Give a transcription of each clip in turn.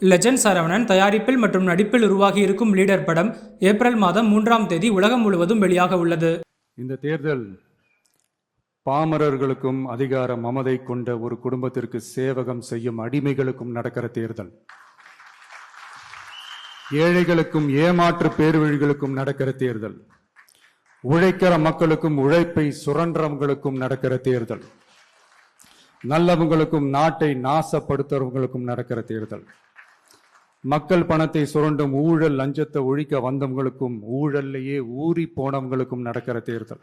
Legend Saravanan தயாரிப்பில் மற்றும் நடிப்பில் உருவாகி இருக்கும் லீடர் படம் ஏப்ரல் மாதம் 3ஆம் தேதி உலகம் முழுவதும் வெளியாக உள்ளது. இந்த தேர்தல் பாமரர்களுக்கும் அதிகார மமதை கொண்ட ஒரு குடும்பத்திற்கு சேவகம் செய்யும் அடிமைகளுக்கும் நடக்கிற தேர்தல். ஏழைகளுக்கும் ஏமாற்று பேர்வழிகளுக்கும் நடக்கிற தேர்தல். உழைக்கிற மக்களுக்கும் உழைப்பை சுரண்டவங்களுக்கும் நடக்கிற தேர்தல். நல்லவங்களுக்கும் நாட்டை நாசப்படுத்துறவங்களுக்கும் நடக்கிற தேர்தல். மக்கள் பணத்தை சுரண்டும் ஊழல் லஞ்சத்தை ஒழிக்க வந்தவங்களுக்கும் ஊழல்லையே ஊறி போனவங்களுக்கும் நடக்கிற தேர்தல்.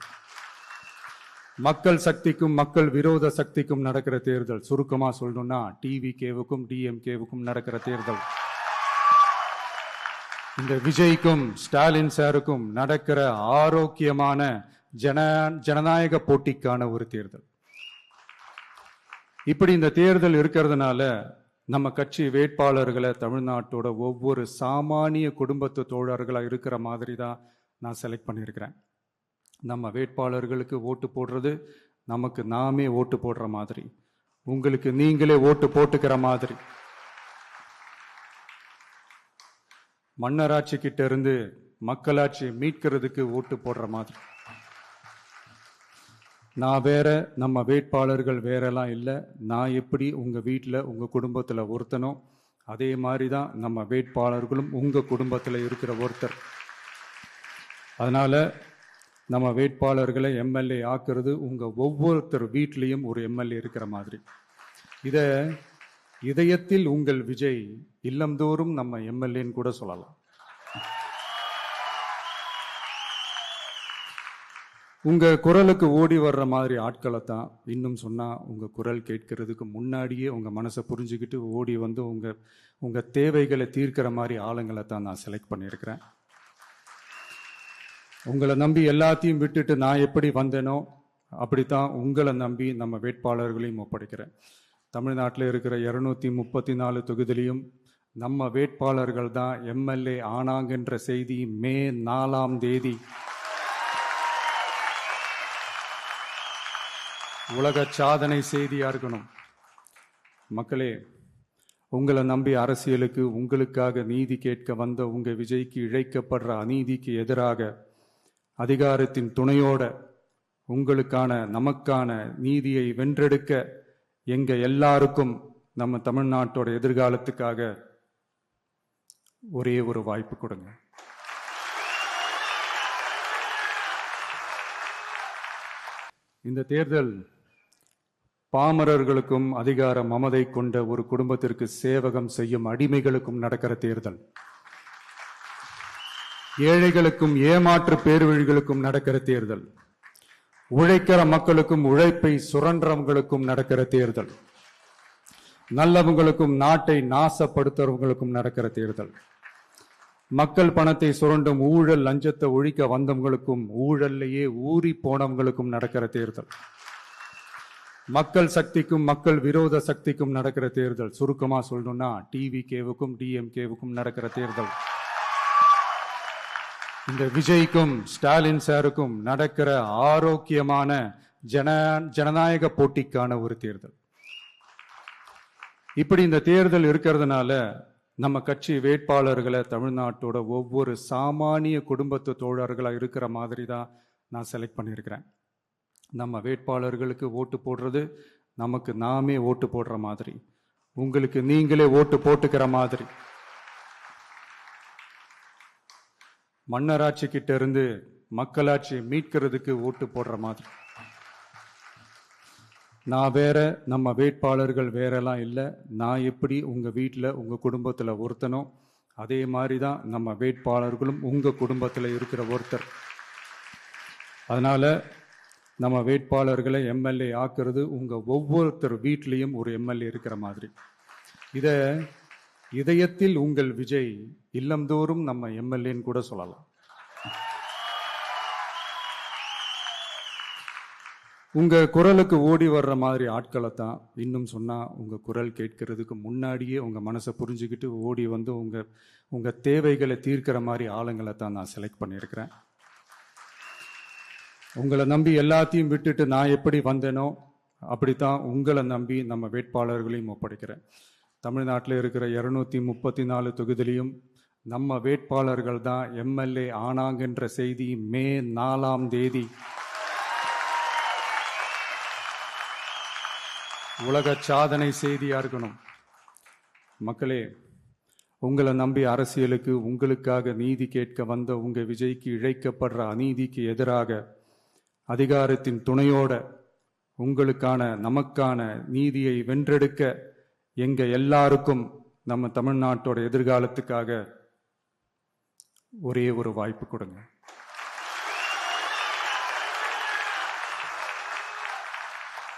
மக்கள் சக்திக்கும் மக்கள் விரோத சக்திக்கும் நடக்கிற தேர்தல். சுருக்கமா சொல்லணும்னா டிவிகேவுக்கும் டிஎம்கேவுக்கும் நடக்கிற தேர்தல். இந்த விஜய்க்கும் ஸ்டாலின் சாருக்கும் நடக்கிற ஆரோக்கியமான ஜனநாயக போட்டிக்கான ஒரு தேர்தல். இப்படி இந்த தேர்தல் இருக்கிறதுனால நம்ம கட்சி வேட்பாளர்களை தமிழ்நாட்டோட ஒவ்வொரு சாமானிய குடும்பத்து தோழர்களா இருக்கிற மாதிரி தான் நான் செலக்ட் பண்ணியிருக்கிறேன். நம்ம வேட்பாளர்களுக்கு ஓட்டு போடுறது நமக்கு நாமே ஓட்டு போடுற மாதிரி, உங்களுக்கு நீங்களே ஓட்டு போட்டுக்கிற மாதிரி. மன்னராட்சி கிட்ட இருந்து மக்களாட்சியை மீட்கிறதுக்கு ஓட்டு போடுற மாதிரி. நான் வேற, நம்ம வேட்பாளர்கள் வேறெல்லாம் இல்லை. நான் எப்படி உங்கள் வீட்டில் உங்கள் குடும்பத்தில் ஒருத்தனோ அதே மாதிரி தான் நம்ம வேட்பாளர்களும் உங்கள் குடும்பத்தில் இருக்கிற ஒருத்தர். அதனால் நம்ம வேட்பாளர்களை எம்எல்ஏ ஆக்குறது உங்கள் ஒவ்வொருத்தர் வீட்லேயும் ஒரு எம்எல்ஏ இருக்கிற மாதிரி. இதை இதயத்தில் உங்கள் விஜய் இல்லந்தோறும் நம்ம எம்எல்ஏன்னு கூட சொல்லலாம். உங்க குரலுக்கு ஓடி வர்ற மாதிரி ஆட்களை தான், இன்னும் சொன்னா உங்க குரல் கேட்கறதுக்கு முன்னாடியே உங்க மனசை புரிஞ்சுக்கிட்டு ஓடி வந்து உங்க தேவைகளை தீர்க்கிற மாதிரி ஆளுங்களை தான் நான் செலக்ட் பண்ணியிருக்கிறேன். உங்களை நம்பி எல்லாத்தையும் விட்டுட்டு நான் எப்படி வந்தேனோ அப்படித்தான் உங்களை நம்பி நம்ம வேட்பாளர்களையும் ஒப்படைக்கிறேன். தமிழ்நாட்டில் இருக்கிற 234 தொகுதியிலையும் நம்ம வேட்பாளர்கள் தான் எம்எல்ஏ ஆனாங்கன்ற செய்தி மே 4ஆம் தேதி உலக சாதனை செய்தியா இருக்கணும். மக்களே, உங்களை நம்பி அரசியலுக்கு உங்களுக்காக நீதி கேட்க வந்த உங்க விஜய்க்கு இழைக்கப்படுற அநீதிக்கு எதிராக அதிகாரத்தின் துணையோட உங்களுக்கான நமக்கான நீதியை வென்றெடுக்க எங்க எல்லாருக்கும் நம்ம தமிழ்நாட்டோட எதிர்காலத்துக்காக ஒரே ஒரு வாய்ப்பு கொடுங்க. இந்த தேர்தல் பாமரர்களுக்கும் அதிகார மமதை கொண்ட ஒரு குடும்பத்திற்கு சேவகம் செய்யும் அடிமைகளுக்கும் நடக்கிற தேர்தல். ஏழைகளுக்கும் ஏமாற்று பேர்வழிகளுக்கும் நடக்கிற தேர்தல். உழைக்கிற மக்களுக்கும் உழைப்பை சுரண்டவங்களுக்கும் நடக்கிற தேர்தல். நல்லவங்களுக்கும் நாட்டை நாசப்படுத்துறவங்களுக்கும் நடக்கிற தேர்தல். மக்கள் பணத்தை சுரண்டும் ஊழல் லஞ்சத்தை ஒழிக்க வந்தவங்களுக்கும் ஊழல்லையே ஊறி போனவங்களுக்கும் நடக்கிற தேர்தல். மக்கள் சக்திக்கும் மக்கள் விரோத சக்திக்கும் நடக்கிற தேர்தல். சுருக்கமா சொல்லணும்னா டிவிகேவுக்கும் டிஎம்கேவுக்கும் நடக்கிற தேர்தல். இந்த விஜய்க்கும் ஸ்டாலின் சாருக்கும் நடக்கிற ஆரோக்கியமான ஜனநாயக போட்டிக்கான ஒரு தேர்தல். இப்படி இந்த தேர்தல் இருக்கிறதுனால நம்ம கட்சி வேட்பாளர்களை தமிழ்நாட்டோட ஒவ்வொரு சாமானிய குடும்பத்து தோழர்களா இருக்கிற மாதிரி தான் நான் செலக்ட் பண்ணியிருக்கிறேன். நம்ம வேட்பாளர்களுக்கு ஓட்டு போடுறது நமக்கு நாமே ஓட்டு போடுற மாதிரி, உங்களுக்கு நீங்களே ஓட்டு போட்டுக்கிற மாதிரி. மன்னராட்சி கிட்ட இருந்து மக்களாட்சியை மீட்கிறதுக்கு ஓட்டு போடுற மாதிரி. நான் வேற, நம்ம வேட்பாளர்கள் வேறெல்லாம் இல்லை. நான் எப்படி உங்க வீட்டில் உங்க குடும்பத்தில் ஒருத்தனோ அதே மாதிரி தான் நம்ம வேட்பாளர்களும் உங்க குடும்பத்தில் இருக்கிற ஒருத்தர். அதனால நம்ம வேட்பாளர்களை எம்எல்ஏ ஆக்குறது உங்க ஒவ்வொருத்தர் வீட்லேயும் ஒரு எம்எல்ஏ இருக்கிற மாதிரி. இதை இதயத்தில் உங்கள் விஜய் இல்லந்தோறும் நம்ம எம்எல்ஏன்னு கூட சொல்லலாம். உங்க குரலுக்கு ஓடி வர்ற மாதிரி ஆட்களை தான், இன்னும் சொன்னா உங்க குரல் கேட்கறதுக்கு முன்னாடியே உங்க மனசை புரிஞ்சுக்கிட்டு ஓடி வந்து உங்க தேவைகளை தீர்க்கிற மாதிரி ஆளுங்களை தான் நான் செலக்ட் பண்ணியிருக்கிறேன். உங்களை நம்பி எல்லாத்தையும் விட்டுட்டு நான் எப்படி வந்தேனோ அப்படித்தான் உங்களை நம்பி நம்ம வேட்பாளர்களையும் ஒப்படைக்கிறேன். தமிழ்நாட்டில் இருக்கிற 234 தொகுதியிலையும் நம்ம வேட்பாளர்கள் தான் எம்எல்ஏ ஆனாங்கன்ற செய்தி மே 4ஆம் தேதி உலக சாதனை செய்தியா இருக்கணும். மக்களே, உங்களை நம்பி அரசியலுக்கு உங்களுக்காக நீதி கேட்க வந்த உங்க விஜய்க்கு இழைக்கப்படுற அநீதிக்கு எதிராக அதிகாரத்தின் துணையோட உங்களுக்கான நமக்கான நீதியை வென்றெடுக்க எங்க எல்லாருக்கும் நம்ம தமிழ்நாட்டோட எதிர்காலத்துக்காக ஒரே ஒரு வாய்ப்பு கொடுங்க.